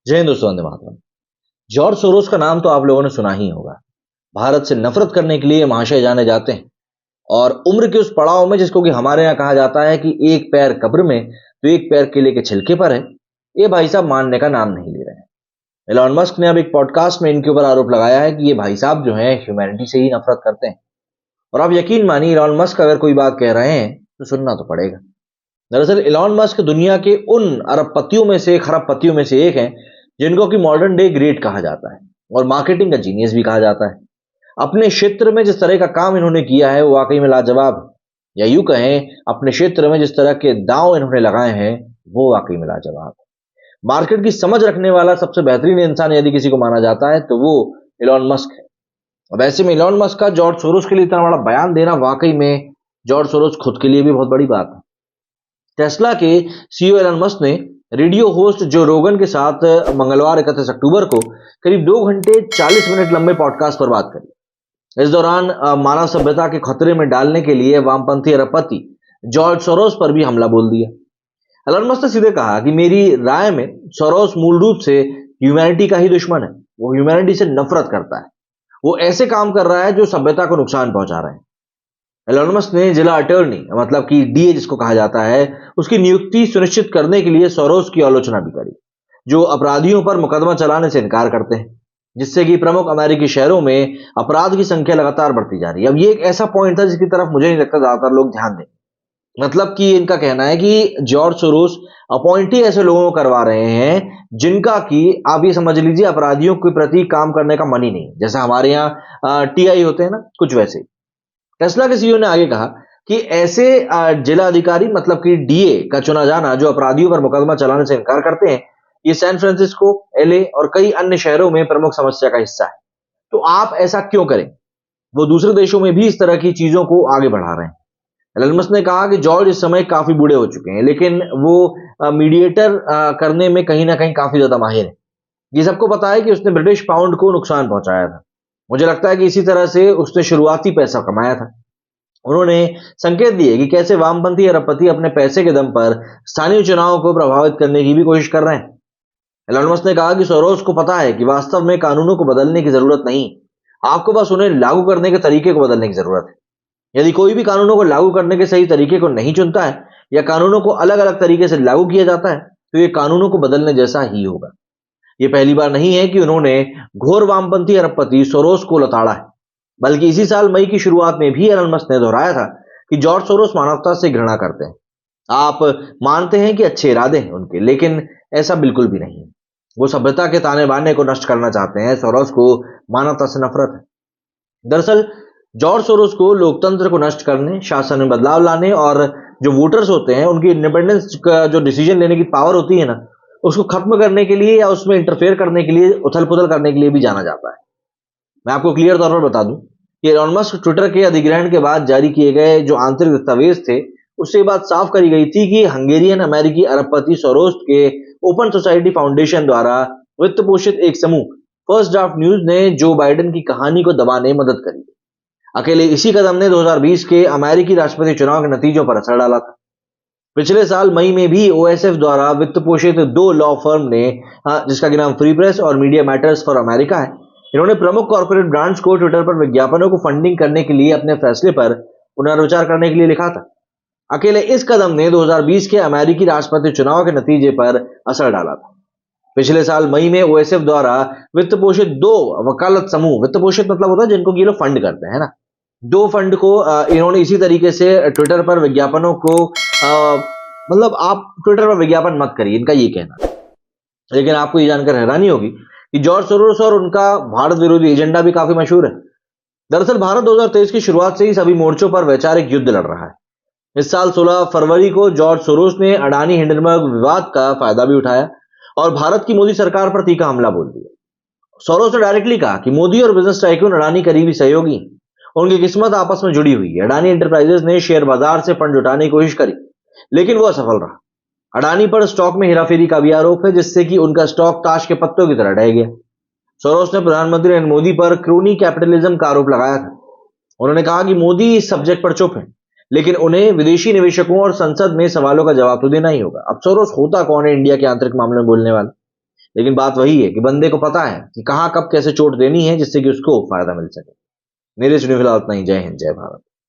जय हिंद दोस्तों, Vande Mataram. George Soros का नाम तो आप लोगों ने सुना ही होगा। भारत से नफरत करने के लिए महाशय जाने जाते हैं और उम्र के उस पड़ाव में जिसको कि हमारे यहाँ कहा जाता है कि एक पैर कब्र में तो एक पैर केले के छिलके पर है, ये भाई साहब मानने का नाम नहीं ले रहे हैं। एलॉन मस्क ने अब एक पॉडकास्ट में इनके ऊपर आरोप लगाया है कि ये भाई साहब जो हैं ह्यूमैनिटी से ही नफरत करते हैं। और आप यकीन मानिए, एलॉन मस्क अगर कोई बात कह रहे हैं तो सुनना तो पड़ेगा। दरअसल एलॉन मस्क दुनिया के उन अरबपतियों में से, खरबपतियों में से एक हैं जिनको कि मॉडर्न डे ग्रेट कहा जाता है और मार्केटिंग का जीनियस भी कहा जाता है। अपने क्षेत्र में जिस तरह का काम इन्होंने किया है वो वाकई में लाजवाब है। या यूं कहें, अपने क्षेत्र में जिस तरह के दांव इन्होंने लगाए हैं वो वाकई में लाजवाब है। मार्केट की समझ रखने वाला सबसे बेहतरीन इंसान यदि किसी को माना जाता है तो वो एलॉन मस्क है। अब ऐसे में एलॉन मस्क का जॉर्ज सोरोस के लिए इतना बड़ा बयान देना वाकई में जॉर्ज सोरोस खुद के लिए भी बहुत बड़ी बात है। टेस्ला के सीईओ एलन मस्क ने रेडियो होस्ट जो रोगन के साथ मंगलवार 31 अक्टूबर को करीब 2 घंटे 40 मिनट लंबे पॉडकास्ट पर बात करी। इस दौरान मानव सभ्यता के खतरे में डालने के लिए वामपंथी अरबपति जॉर्ज सोरोस पर भी हमला बोल दिया। एलन मस्क ने सीधे कहा कि मेरी राय में सोरोस मूल रूप से ह्यूमैनिटी का ही दुश्मन है। वो ह्यूमैनिटी से नफरत करता है। वो ऐसे काम कर रहा है जो सभ्यता को नुकसान पहुंचा रहे हैं। एलन मस्क ने जिला अटॉर्नी, मतलब कि डीए जिसको कहा जाता है, उसकी नियुक्ति सुनिश्चित करने के लिए सोरोस की आलोचना भी करी, जो अपराधियों पर मुकदमा चलाने से इनकार करते हैं, जिससे कि प्रमुख अमेरिकी शहरों में अपराध की संख्या लगातार बढ़ती जा रही है। अब ये एक ऐसा पॉइंट था जिसकी तरफ मुझे नहीं लगता ज्यादातर लोग ध्यान दें। मतलब कि इनका कहना है कि जॉर्ज सोरोस अपॉइंटी ऐसे लोगों को करवा रहे हैं जिनका कि आप ये समझ लीजिए अपराधियों के प्रति काम करने का मन ही नहीं, जैसा हमारे यहाँ टीआई होते हैं ना, कुछ वैसे ही। टेस्ला के सीईओ ने आगे कहा कि ऐसे जिला अधिकारी, मतलब कि डीए का चुना जाना जो अपराधियों पर मुकदमा चलाने से इनकार करते हैं, ये सैन फ्रांसिस्को, एलए और कई अन्य शहरों में प्रमुख समस्या का हिस्सा है। तो आप ऐसा क्यों करें? वो दूसरे देशों में भी इस तरह की चीजों को आगे बढ़ा रहे हैं। एलन मस्क ने कहा कि जॉर्ज इस समय काफी बूढ़े हो चुके हैं, लेकिन वो मीडिएटर करने में कहीं ना कहीं काफी ज्यादा माहिर है। ये सबको पता है कि उसने ब्रिटिश पाउंड को नुकसान पहुंचाया था। मुझे लगता है कि इसी तरह से उसने शुरुआती पैसा कमाया था। उन्होंने संकेत दिए कि कैसे वामपंथी अरबपति अपने पैसे के दम पर स्थानीय चुनावों को प्रभावित करने की भी कोशिश कर रहे हैं। एलन मस्क ने कहा कि सोरोस को पता है कि वास्तव में कानूनों को बदलने की जरूरत नहीं, आपको बस उन्हें लागू करने के तरीके को बदलने की जरूरत है। यदि कोई भी कानूनों को लागू करने के सही तरीके को नहीं चुनता है या कानूनों को अलग अलग तरीके से लागू किया जाता है तो ये कानूनों को बदलने जैसा ही होगा। ये पहली बार नहीं है कि उन्होंने घोर वामपंथी अरबपति सोरोस को लताड़ा है, बल्कि इसी साल मई की शुरुआत में भी एलन मस्क ने दोहराया था कि जॉर्ज सोरोस मानवता से घृणा करते हैं। आप मानते हैं कि अच्छे इरादे हैं उनके, लेकिन ऐसा बिल्कुल भी नहीं है। वो सभ्यता के ताने बाने को नष्ट करना चाहते हैं। सोरोस को मानवता से नफरत है। दरअसल जॉर्ज सोरोस को लोकतंत्र को नष्ट करने, शासन में बदलाव लाने और जो वोटर्स होते हैं उनकी इंडिपेंडेंस का जो डिसीजन लेने की पावर होती है ना, उसको खत्म करने के लिए या उसमें इंटरफेयर करने के लिए, उथल पुथल करने के लिए भी जाना जाता है। मैं आपको क्लियर तौर पर बता दूं कि एलॉन मस्क ट्विटर के अधिग्रहण के बाद जारी किए गए जो आंतरिक दस्तावेज थे उससे ये बात साफ करी गई थी कि हंगेरियन अमेरिकी अरबपति सोरोस के ओपन सोसाइटी फाउंडेशन द्वारा वित्त पोषित एक समूह फर्स्ट ड्राफ्ट न्यूज ने जो बाइडेन की कहानी को दबाने में मदद करी। अकेले इसी कदम ने 2020 के अमेरिकी राष्ट्रपति चुनाव के नतीजों पर असर डाला था। पिछले साल मई में भी ओएसएफ द्वारा वित्त पोषित 2 लॉ फर्म ने, जिसका कि नाम फ्री प्रेस और मीडिया मैटर्स फॉर अमेरिका है, इन्होंने प्रमुख कॉर्पोरेट ब्रांड्स को ट्विटर पर विज्ञापनों को फंडिंग करने के लिए अपने फैसले पर पुनर्विचार करने के लिए लिखा था। अकेले इस कदम ने 2020 के अमेरिकी राष्ट्रपति चुनाव के नतीजे पर असर डाला था। पिछले साल मई में ओएसएफ द्वारा वित्त पोषित 2 वकालत समूह, वित्त पोषित मतलब होता है जिनको ये लोग फंड करते हैं ना, 2 फंड को इन्होंने इसी तरीके से ट्विटर पर विज्ञापनों को, मतलब आप ट्विटर पर विज्ञापन मत करिए, इनका ये कहना है। लेकिन आपको ये जानकर हैरानी होगी कि जॉर्ज सोरोस और उनका भारत विरोधी एजेंडा भी काफी मशहूर है। दरअसल भारत 2023 की शुरुआत से ही सभी मोर्चों पर वैचारिक युद्ध लड़ रहा है। इस साल 16 फरवरी को जॉर्ज सोरोस ने अडानी हिंडनबर्ग विवाद का फायदा भी उठाया और भारत की मोदी सरकार पर तीखा हमला बोल दिया। सोरोस ने डायरेक्टली कहा कि मोदी और बिजनेस टाइकून अडानी करीबी सहयोगी, उनकी किस्मत आपस में जुड़ी हुई है। अडानी एंटरप्राइजेस ने शेयर बाजार से फंड जुटाने की कोशिश करी, लेकिन वो असफल रहा। अडानी पर स्टॉक में हेराफेरी का भी आरोप है, जिससे कि उनका स्टॉक ताश के पत्तों की तरह ढह गया। सोरोस ने प्रधानमंत्री नरेंद्र मोदी पर क्रोनी कैपिटलिज्म का आरोप लगाया था। उन्होंने कहा कि मोदी इस सब्जेक्ट पर चुप है, लेकिन उन्हें विदेशी निवेशकों और संसद में सवालों का जवाब तो देना ही होगा। अब सोरोस होता कौन है इंडिया के आंतरिक मामलों में बोलने वाला? लेकिन बात वही है कि बंदे को पता है कि कहाँ कब कैसे चोट देनी है जिससे कि उसको फायदा मिल सके। मेरे सुनी फिलहाल इतना ही। जय हिंद, जय भारत।